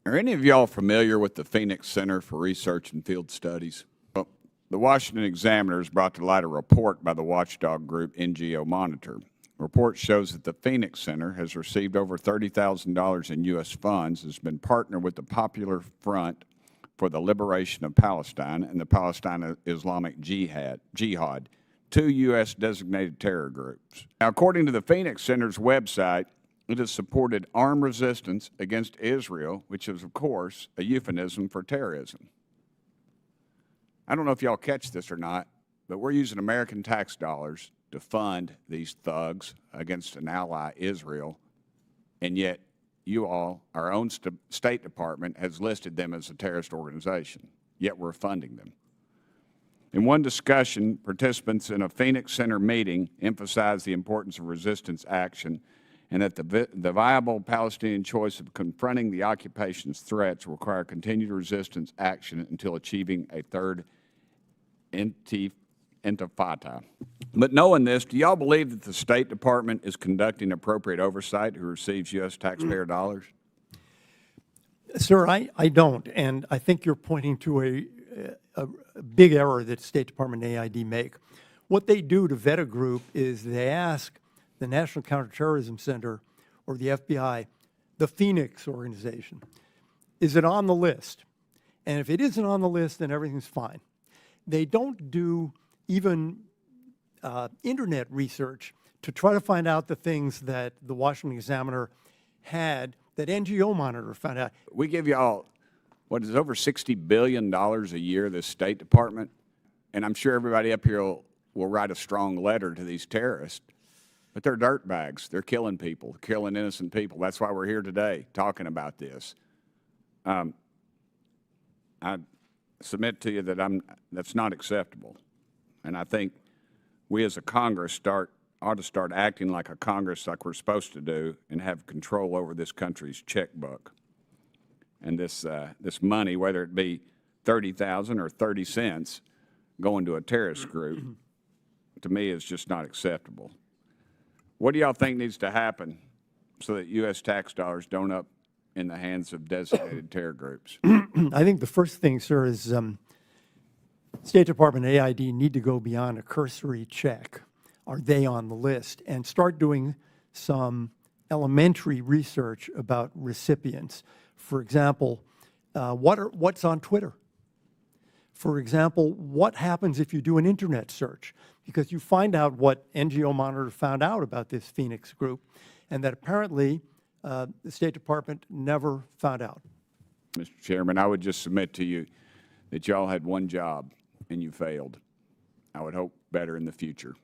Are any of y'all familiar with the Phoenix Center for Research and Field Studies? Well, the Washington Examiner has brought to light a report by the watchdog group NGO Monitor. The report shows that the Phoenix Center has received over $30,000 in U.S. funds, has been partnered with the Popular Front for the Liberation of Palestine and the Palestine Islamic Jihad, two U.S. designated terror groups. Now, according to the Phoenix Center's website, it has supported armed resistance against Israel, which is, of course, a euphemism for terrorism. I don't know if y'all catch this or not, but we're using American tax dollars to fund these thugs against an ally, Israel, and yet you all, our own State Department, has listed them as a terrorist organization, yet we're funding them. In one discussion, participants in a Phoenix Center meeting emphasized the importance of resistance action and that the viable Palestinian choice of confronting the occupation's threats will require continued resistance action until achieving a third intifada. But knowing this, do y'all believe that the State Department is conducting appropriate oversight who receives U.S. taxpayer dollars? Sir, I don't, and I think you're pointing to a big error that State Department and AID make. What they do to vet a group is they ask the National Counterterrorism Center or the FBI, the Phoenix organization, is it on the list? And if it isn't on the list, then everything's fine. They don't do even internet research to try to find out the things that the Washington Examiner had that NGO Monitor found out. We give y'all, what is over $60 billion a year, this State Department, and I'm sure everybody up here will write a strong letter to these terrorists, but they're dirtbags. They're killing people, killing innocent people. That's why we're here today talking about this. I submit to you that that's not acceptable, and I think we as a Congress ought to start acting like a Congress like we're supposed to do and have control over this country's checkbook. And this money, whether it be $30,000 or 30 cents, going to a terrorist group, to me is just not acceptable. What do y'all think needs to happen so that U.S. tax dollars don't up in the hands of designated terror groups? I think the first thing, sir, is State Department and AID need to go beyond a cursory check. Are they on the list? And start doing some elementary research about recipients. For example, what's on Twitter? For example, what happens if you do an internet search? Because you find out what NGO Monitor found out about this Phoenix group, and that apparently the State Department never found out. Mr. Chairman, I would just submit to you that y'all had one job and you failed. I would hope better in the future.